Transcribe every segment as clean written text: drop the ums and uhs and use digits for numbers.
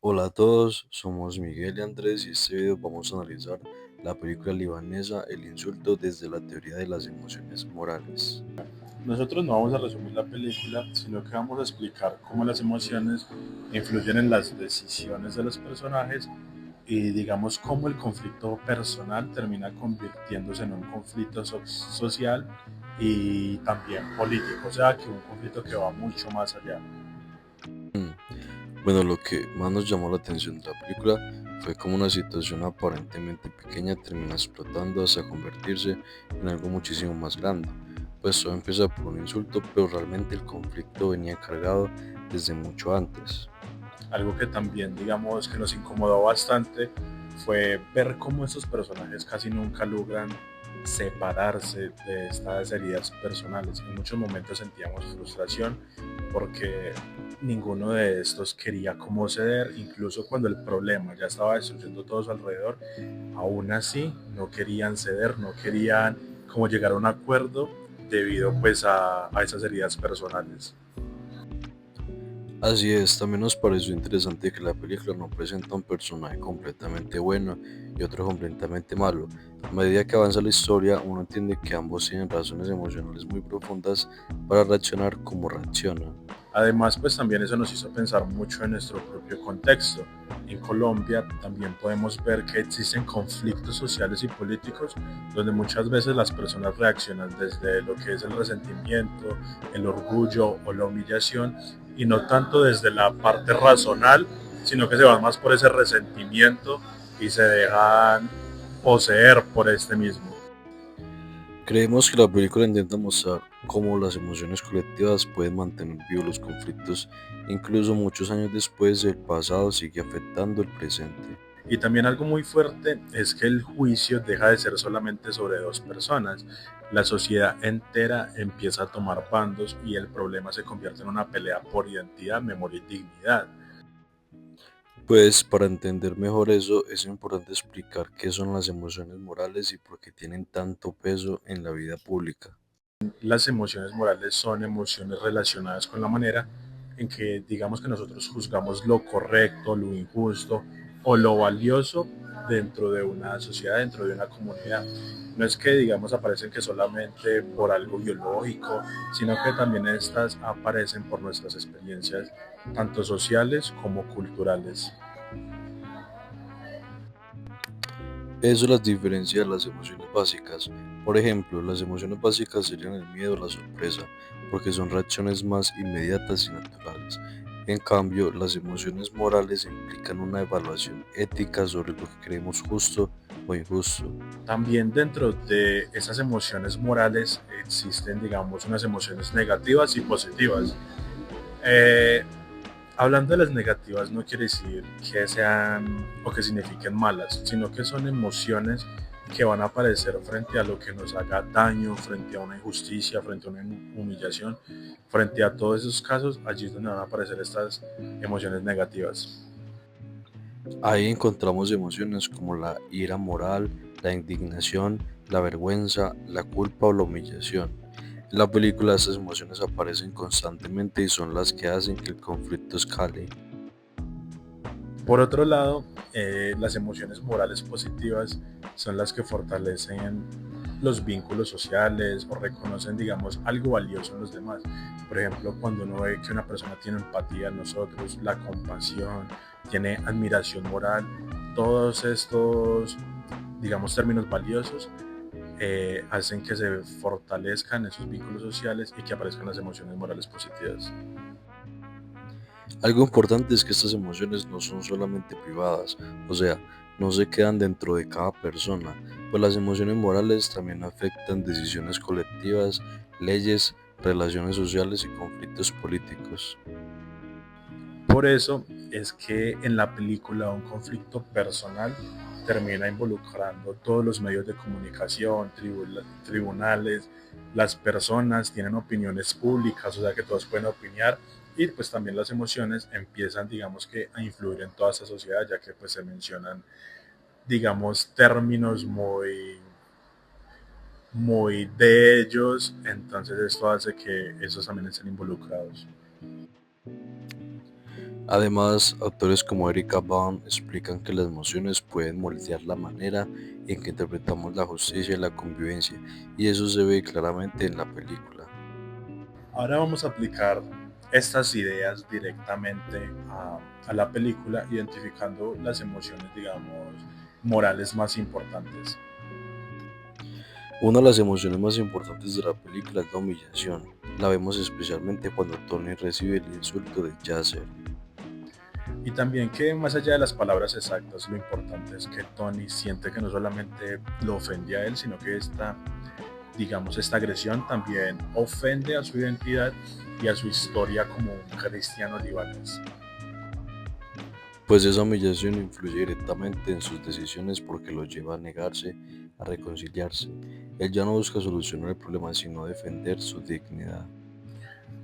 Hola a todos, somos Miguel y Andrés y este video vamos a analizar la película libanesa El insulto desde la teoría de las emociones morales. Nosotros no vamos a resumir la película, sino que vamos a explicar cómo las emociones influyen en las decisiones de los personajes y digamos cómo el conflicto personal termina convirtiéndose en un conflicto social y también político, o sea que un conflicto que va mucho más allá. Mm, Bueno, lo que más nos llamó la atención de la película fue cómo una situación aparentemente pequeña termina explotando hasta convertirse en algo muchísimo más grande. Pues todo empieza por un insulto, pero realmente el conflicto venía cargado desde mucho antes. Algo que también digamos que nos incomodó bastante fue ver cómo estos personajes casi nunca logran separarse de estas heridas personales. En muchos momentos sentíamos frustración porque ninguno de estos quería cómo ceder, incluso cuando el problema ya estaba destruyendo todo su alrededor, aún así no querían ceder, no querían como llegar a un acuerdo debido pues a esas heridas personales. Así es, también nos pareció interesante que la película no presenta un personaje completamente bueno y otro completamente malo. A medida que avanza la historia, uno entiende que ambos tienen razones emocionales muy profundas para reaccionar como reaccionan. Además, pues también eso nos hizo pensar mucho en nuestro propio contexto. En Colombia también podemos ver que existen conflictos sociales y políticos donde muchas veces las personas reaccionan desde lo que es el resentimiento, el orgullo o la humillación y no tanto desde la parte razonal, sino que se van más por ese resentimiento y se dejan poseer por este mismo. Creemos que la película intenta mostrar cómo las emociones colectivas pueden mantener vivos los conflictos, incluso muchos años después el pasado sigue afectando el presente. Y también algo muy fuerte es que el juicio deja de ser solamente sobre dos personas. La sociedad entera empieza a tomar bandos y el problema se convierte en una pelea por identidad, memoria y dignidad. Pues para entender mejor eso es importante explicar qué son las emociones morales y por qué tienen tanto peso en la vida pública. Las emociones morales son emociones relacionadas con la manera en que digamos que nosotros juzgamos lo correcto, lo injusto o lo valioso dentro de una sociedad, dentro de una comunidad. No es que digamos aparecen que solamente por algo biológico, sino que también estas aparecen por nuestras experiencias tanto sociales como culturales. Eso las diferencia de las emociones básicas. Por ejemplo, las emociones básicas serían el miedo o la sorpresa, porque son reacciones más inmediatas y naturales. En cambio, las emociones morales implican una evaluación ética sobre lo que creemos justo o injusto. También dentro de esas emociones morales existen, digamos, unas emociones negativas y positivas. Eh, Hablando de las negativas no quiere decir que sean o que signifiquen malas, sino que son emociones que van a aparecer frente a lo que nos haga daño, frente a una injusticia, frente a una humillación, frente a todos esos casos, allí es donde van a aparecer estas emociones negativas. Ahí encontramos emociones como la ira moral, la indignación, la vergüenza, la culpa o la humillación. En la película estas emociones aparecen constantemente y son las que hacen que el conflicto escale. Por otro lado, las emociones morales positivas son las que fortalecen los vínculos sociales o reconocen, digamos, algo valioso en los demás. Por ejemplo, cuando uno ve que una persona tiene empatía en nosotros, la compasión, tiene admiración moral, todos estos, digamos, términos valiosos hacen que se fortalezcan esos vínculos sociales y que aparezcan las emociones morales positivas. Algo importante es que estas emociones no son solamente privadas, o sea, no se quedan dentro de cada persona, pues las emociones morales también afectan decisiones colectivas, leyes, relaciones sociales y conflictos políticos. Por eso es que en la película un conflicto personal termina involucrando todos los medios de comunicación, tribunales, las personas tienen opiniones públicas, o sea que todos pueden opinar y pues también las emociones empiezan digamos que a influir en toda esta sociedad ya que pues se mencionan digamos términos muy de ellos, entonces esto hace que esos también estén involucrados. Además, autores como Erika Baume explican que las emociones pueden moldear la manera en que interpretamos la justicia y la convivencia, y eso se ve claramente en la película. Ahora vamos a aplicar estas ideas directamente a la película, identificando las emociones, digamos, morales más importantes. Una de las emociones más importantes de la película es la humillación. La vemos especialmente cuando Tony recibe el insulto de Yasser. Y también que más allá de las palabras exactas, lo importante es que Tony siente que no solamente lo ofende a él, sino que esta agresión también ofende a su identidad y a su historia como un cristiano libanés. Pues esa humillación influye directamente en sus decisiones porque lo lleva a negarse, a reconciliarse. Él ya no busca solucionar el problema, sino defender su dignidad.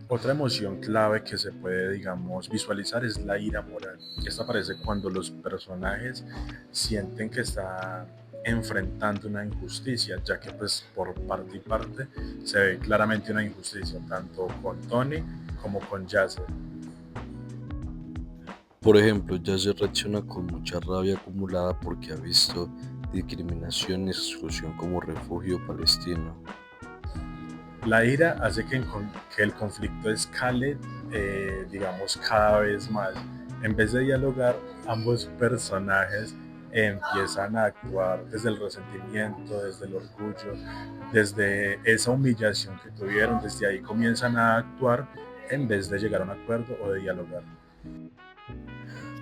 Otra emoción clave que se puede, digamos, visualizar es la ira moral. Esta aparece cuando los personajes sienten que están enfrentando una injusticia, ya que pues por parte y parte se ve claramente una injusticia, tanto con Tony como con Yasser. Por ejemplo, Yasser reacciona con mucha rabia acumulada porque ha visto discriminación y exclusión como refugio palestino. La ira hace que el conflicto escale, digamos, cada vez más. En vez de dialogar, ambos personajes empiezan a actuar desde el resentimiento, desde el orgullo, desde esa humillación que tuvieron. Desde ahí comienzan a actuar en vez de llegar a un acuerdo o de dialogar.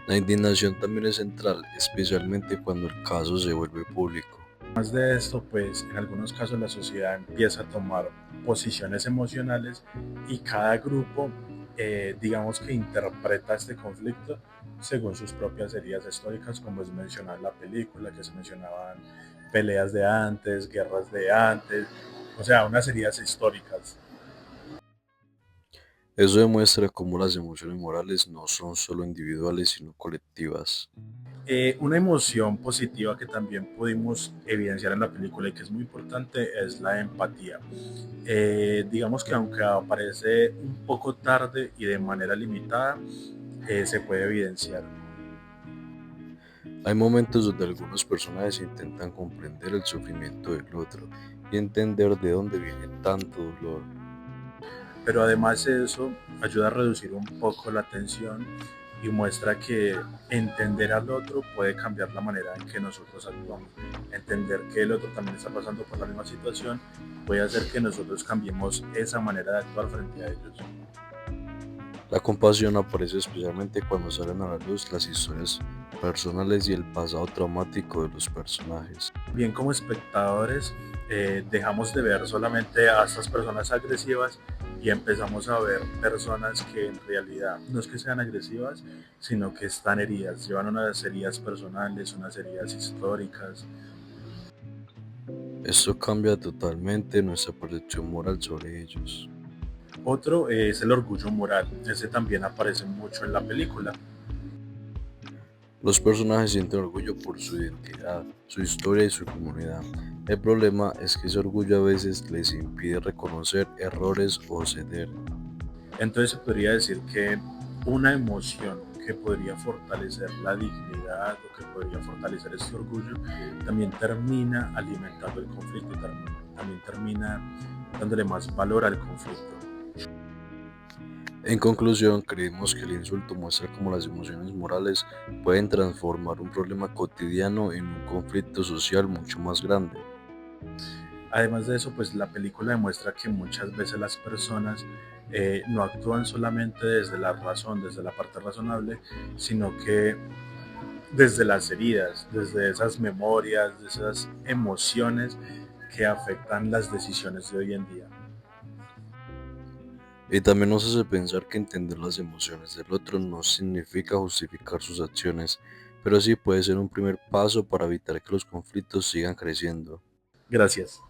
La indignación también es central, especialmente cuando el caso se vuelve público. Más de esto, pues en algunos casos la sociedad empieza a tomar posiciones emocionales y cada grupo, digamos que interpreta este conflicto según sus propias heridas históricas, como es mencionar la película, que se mencionaban peleas de antes, guerras de antes, o sea, unas heridas históricas. Eso demuestra cómo las emociones morales no son solo individuales, sino colectivas. Una emoción positiva que también pudimos evidenciar en la película y que es muy importante es la empatía. Digamos que aunque aparece un poco tarde y de manera limitada, se puede evidenciar. Hay momentos donde algunos personajes intentan comprender el sufrimiento del otro y entender de dónde viene tanto dolor. Pero además eso ayuda a reducir un poco la tensión y muestra que entender al otro puede cambiar la manera en que nosotros actuamos. Entender que el otro también está pasando por la misma situación puede hacer que nosotros cambiemos esa manera de actuar frente a ellos. La compasión aparece especialmente cuando salen a la luz las historias personales y el pasado traumático de los personajes. Bien, como espectadores, dejamos de ver solamente a estas personas agresivas y empezamos a ver personas que en realidad no es que sean agresivas, sino que están heridas, llevan unas heridas personales, unas heridas históricas. Esto cambia totalmente nuestra percepción moral sobre ellos. Otro es el orgullo moral, ese también aparece mucho en la película. Los personajes sienten orgullo por su identidad, su historia y su comunidad. El problema es que ese orgullo a veces les impide reconocer errores o ceder. Entonces se podría decir que una emoción que podría fortalecer la dignidad o que podría fortalecer este orgullo también termina alimentando el conflicto, también termina dándole más valor al conflicto. En conclusión, creemos que el insulto muestra cómo las emociones morales pueden transformar un problema cotidiano en un conflicto social mucho más grande. Además de eso, pues la película demuestra que muchas veces las personas no actúan solamente desde la razón, desde la parte razonable, sino que desde las heridas, desde esas memorias, de esas emociones que afectan las decisiones de hoy en día. Y también nos hace pensar que entender las emociones del otro no significa justificar sus acciones, pero sí puede ser un primer paso para evitar que los conflictos sigan creciendo. Gracias.